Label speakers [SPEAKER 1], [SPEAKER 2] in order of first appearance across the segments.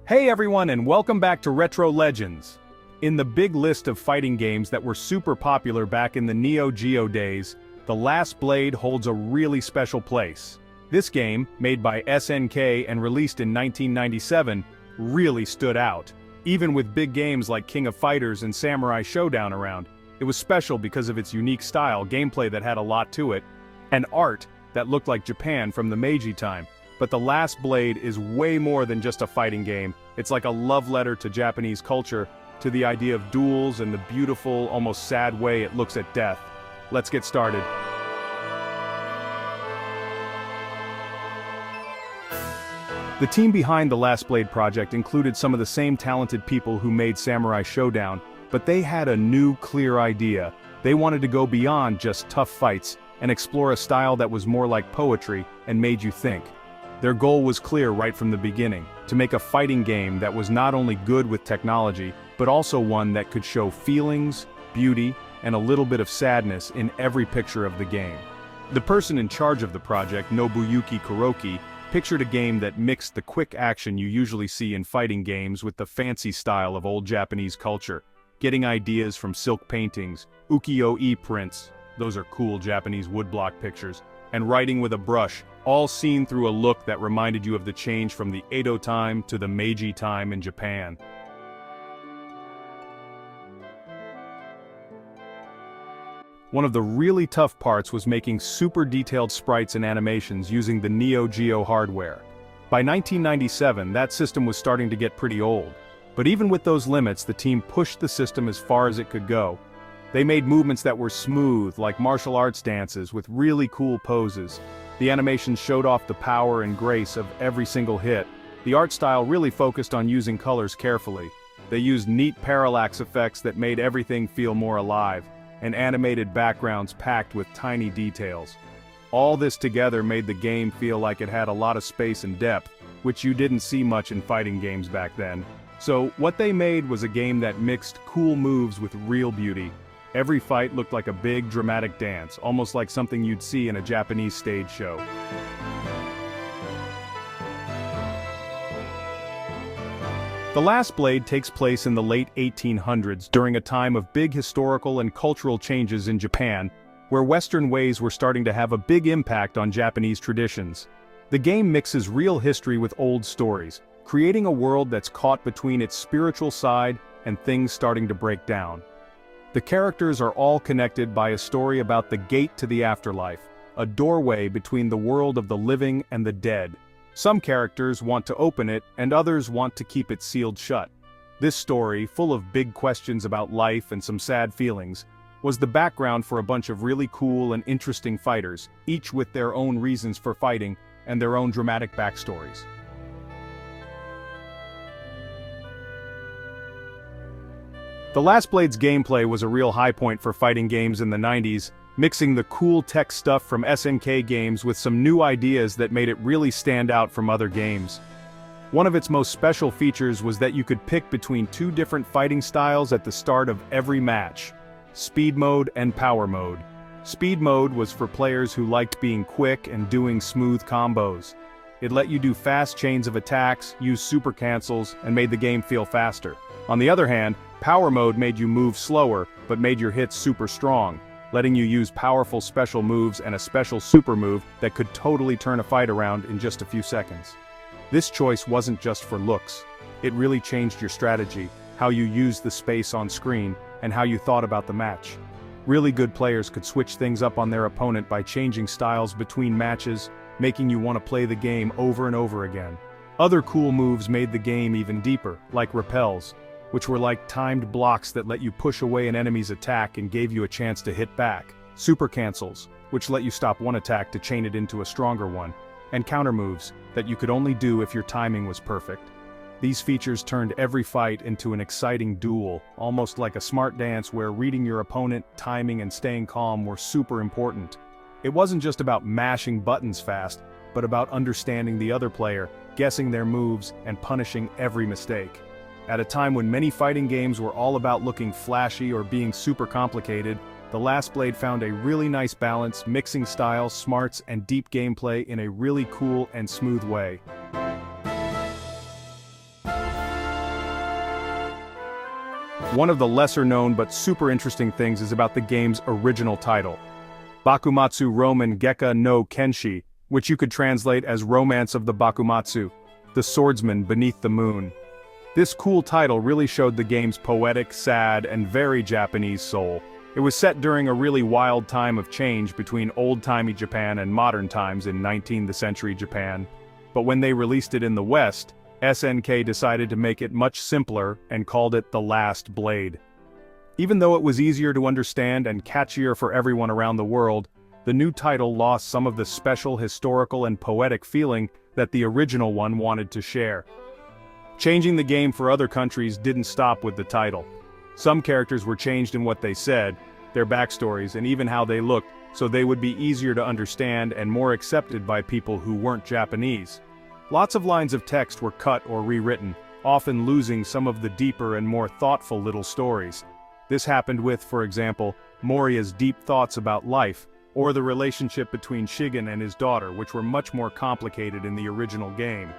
[SPEAKER 1] Hey everyone and welcome back to Retro Legends. In the big list of fighting games that were super popular back in the Neo Geo days, The Last Blade holds a really special place. This game, made by SNK and released in 1997, really stood out. Even with big games like King of Fighters and Samurai Shodown around, it was special because of its unique style, gameplay that had a lot to it, and art that looked like Japan from the Meiji time. But The Last Blade is way more than just a fighting game. It's like a love letter to Japanese culture, to the idea of duels and the beautiful, almost sad way it looks at death. Let's get started. The team behind the Last Blade project included some of the same talented people who made Samurai Shodown, but they had a new, clear idea. They wanted to go beyond just tough fights and explore a style that was more like poetry and made you think. Their goal was clear right from the beginning, to make a fighting game that was not only good with technology, but also one that could show feelings, beauty, and a little bit of sadness in every picture of the game. The person in charge of the project, Nobuyuki Kuroki, pictured a game that mixed the quick action you usually see in fighting games with the fancy style of old Japanese culture, getting ideas from silk paintings, ukiyo-e prints, those are cool Japanese woodblock pictures, and writing with a brush, all seen through a look that reminded you of the change from the Edo time to the Meiji time in Japan. One of the really tough parts was making super detailed sprites and animations using the Neo Geo hardware. By 1997, that system was starting to get pretty old. But even with those limits, the team pushed the system as far as it could go. They made movements that were smooth, like martial arts dances, with really cool poses. The animations showed off the power and grace of every single hit. The art style really focused on using colors carefully. They used neat parallax effects that made everything feel more alive, and animated backgrounds packed with tiny details. All this together made the game feel like it had a lot of space and depth, which you didn't see much in fighting games back then. So, what they made was a game that mixed cool moves with real beauty. Every fight looked like a big, dramatic dance, almost like something you'd see in a Japanese stage show. The Last Blade takes place in the late 1800s during a time of big historical and cultural changes in Japan, where Western ways were starting to have a big impact on Japanese traditions. The game mixes real history with old stories, creating a world that's caught between its spiritual side and things starting to break down. The characters are all connected by a story about the gate to the afterlife, a doorway between the world of the living and the dead. Some characters want to open it, and others want to keep it sealed shut. This story, full of big questions about life and some sad feelings, was the background for a bunch of really cool and interesting fighters, each with their own reasons for fighting and their own dramatic backstories. The Last Blade's gameplay was a real high point for fighting games in the 90s, mixing the cool tech stuff from SNK games with some new ideas that made it really stand out from other games. One of its most special features was that you could pick between two different fighting styles at the start of every match: Speed Mode and Power Mode. Speed Mode was for players who liked being quick and doing smooth combos. It let you do fast chains of attacks, use super cancels, and made the game feel faster. On the other hand, Power Mode made you move slower, but made your hits super strong, letting you use powerful special moves and a special super move that could totally turn a fight around in just a few seconds. This choice wasn't just for looks. It really changed your strategy, how you used the space on screen, and how you thought about the match. Really good players could switch things up on their opponent by changing styles between matches, making you want to play the game over and over again. Other cool moves made the game even deeper, like repels, which were like timed blocks that let you push away an enemy's attack and gave you a chance to hit back. Super cancels, which let you stop one attack to chain it into a stronger one. And counter moves, that you could only do if your timing was perfect. These features turned every fight into an exciting duel, almost like a smart dance where reading your opponent, timing and staying calm were super important. It wasn't just about mashing buttons fast, but about understanding the other player, guessing their moves, and punishing every mistake. At a time when many fighting games were all about looking flashy or being super complicated, The Last Blade found a really nice balance, mixing style, smarts, and deep gameplay in a really cool and smooth way. One of the lesser-known but super interesting things is about the game's original title, Bakumatsu Roman Gekka no Kenshi, which you could translate as Romance of the Bakumatsu, the Swordsman Beneath the Moon. This cool title really showed the game's poetic, sad, and very Japanese soul. It was set during a really wild time of change between old-timey Japan and modern times in 19th century Japan. But when they released it in the West, SNK decided to make it much simpler and called it The Last Blade. Even though it was easier to understand and catchier for everyone around the world, the new title lost some of the special historical and poetic feeling that the original one wanted to share. Changing the game for other countries didn't stop with the title. Some characters were changed in what they said, their backstories, and even how they looked, so they would be easier to understand and more accepted by people who weren't Japanese. Lots of lines of text were cut or rewritten, often losing some of the deeper and more thoughtful little stories. This happened with, for example, Moriya's deep thoughts about life, or the relationship between Shigen and his daughter, which were much more complicated in the original game.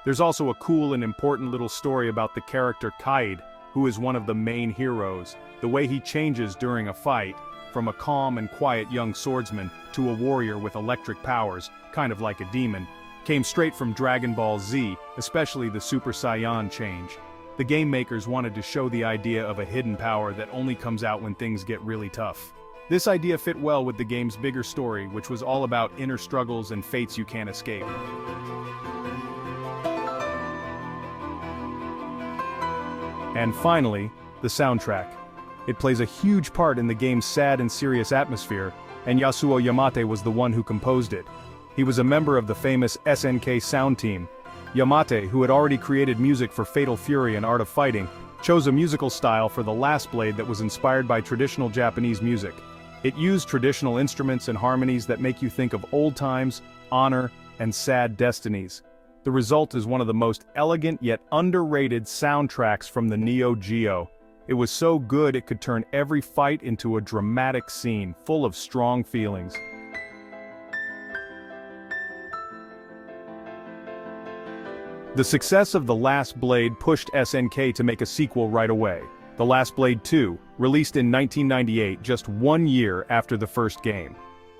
[SPEAKER 1] There's also a cool and important little story about the character Kaid, who is one of the main heroes. The way he changes during a fight, from a calm and quiet young swordsman to a warrior with electric powers, kind of like a demon, came straight from Dragon Ball Z, especially the Super Saiyan change. The game makers wanted to show the idea of a hidden power that only comes out when things get really tough. This idea fit well with the game's bigger story, which was all about inner struggles and fates you can't escape. And finally, the soundtrack. It plays a huge part in the game's sad and serious atmosphere, and Yasuo Yamate was the one who composed it. He was a member of the famous SNK sound team. Yamate, who had already created music for Fatal Fury and Art of Fighting, chose a musical style for The Last Blade that was inspired by traditional Japanese music. It used traditional instruments and harmonies that make you think of old times, honor, and sad destinies. The result is one of the most elegant yet underrated soundtracks from the Neo Geo. It was so good it could turn every fight into a dramatic scene, full of strong feelings. The success of The Last Blade pushed SNK to make a sequel right away, The Last Blade 2, released in 1998, just 1 year after the first game.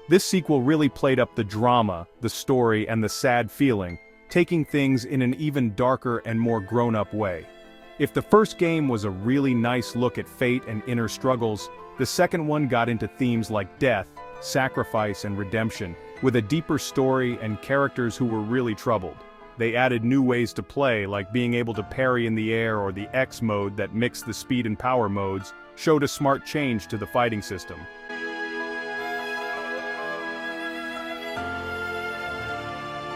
[SPEAKER 1] This sequel really played up the drama, the story, and the sad feeling, taking things in an even darker and more grown-up way. If the first game was a really nice look at fate and inner struggles, the second one got into themes like death, sacrifice, and redemption, with a deeper story and characters who were really troubled. They added new ways to play, like being able to parry in the air, or the X mode that mixed the speed and power modes, showed a smart change to the fighting system.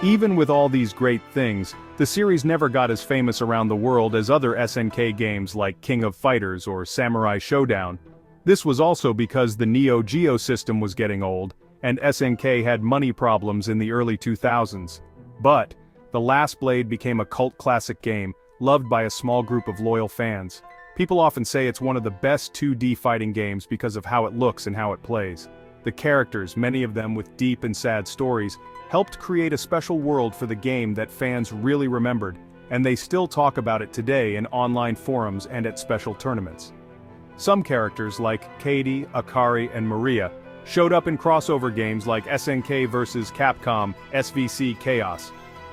[SPEAKER 1] Even with all these great things, the series never got as famous around the world as other SNK games like King of Fighters or Samurai Shodown. This was also because the Neo Geo system was getting old, and SNK had money problems in the early 2000s. But The Last Blade became a cult classic game, loved by a small group of loyal fans. People often say it's one of the best 2D fighting games because of how it looks and how it plays. The characters, many of them with deep and sad stories, helped create a special world for the game that fans really remembered, and they still talk about it today in online forums and at special tournaments. Some characters like Katie, Akari, and Maria showed up in crossover games like SNK vs. Capcom SVC Chaos.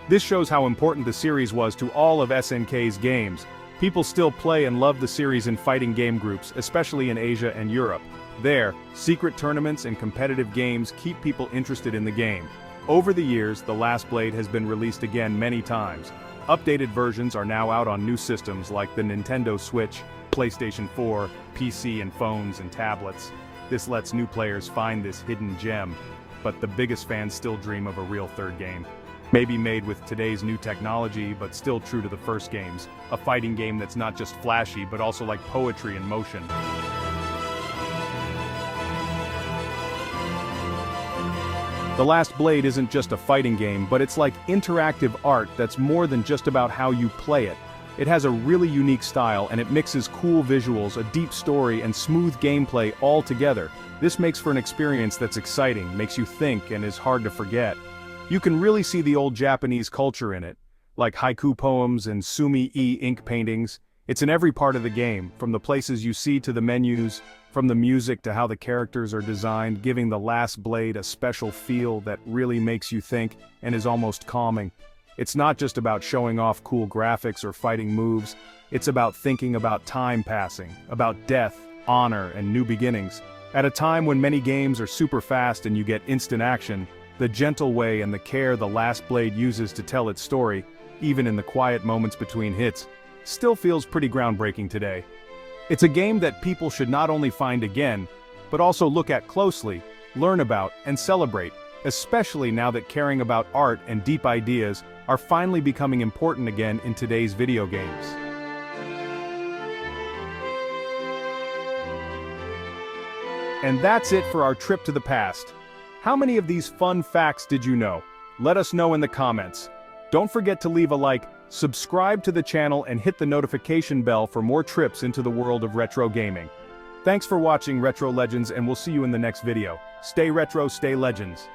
[SPEAKER 1] This shows how important the series was to all of SNK's games. People still play and love the series in fighting game groups, especially in Asia and Europe. There, secret tournaments and competitive games keep people interested in the game. Over the years, The Last Blade has been released again many times. Updated versions are now out on new systems like the Nintendo Switch, PlayStation 4, PC and phones and tablets. This lets new players find this hidden gem, but the biggest fans still dream of a real third game. Maybe made with today's new technology, but still true to the first games. A fighting game that's not just flashy, but also like poetry in motion. The Last Blade isn't just a fighting game, but it's like interactive art that's more than just about how you play it. It has a really unique style, and it mixes cool visuals, a deep story, and smooth gameplay all together. This makes for an experience that's exciting, makes you think, and is hard to forget. You can really see the old Japanese culture in it, like haiku poems and sumi-e ink paintings. It's in every part of the game, from the places you see to the menus, from the music to how the characters are designed, giving the last blade a special feel that really makes you think and is almost calming. It's not just about showing off cool graphics or fighting moves, it's about thinking about time passing, about death, honor, and new beginnings. At a time when many games are super fast and you get instant action, the gentle way and the care the last blade uses to tell its story, even in the quiet moments between hits, still feels pretty groundbreaking today. It's a game that people should not only find again, but also look at closely, learn about, and celebrate, especially now that caring about art and deep ideas are finally becoming important again in today's video games. And that's it for our trip to the past. How many of these fun facts did you know? Let us know in the comments. Don't forget to leave a like, subscribe to the channel, and hit the notification bell for more trips into the world of retro gaming. Thanks for watching Retro Legends, and we'll see you in the next video. Stay retro, stay legends.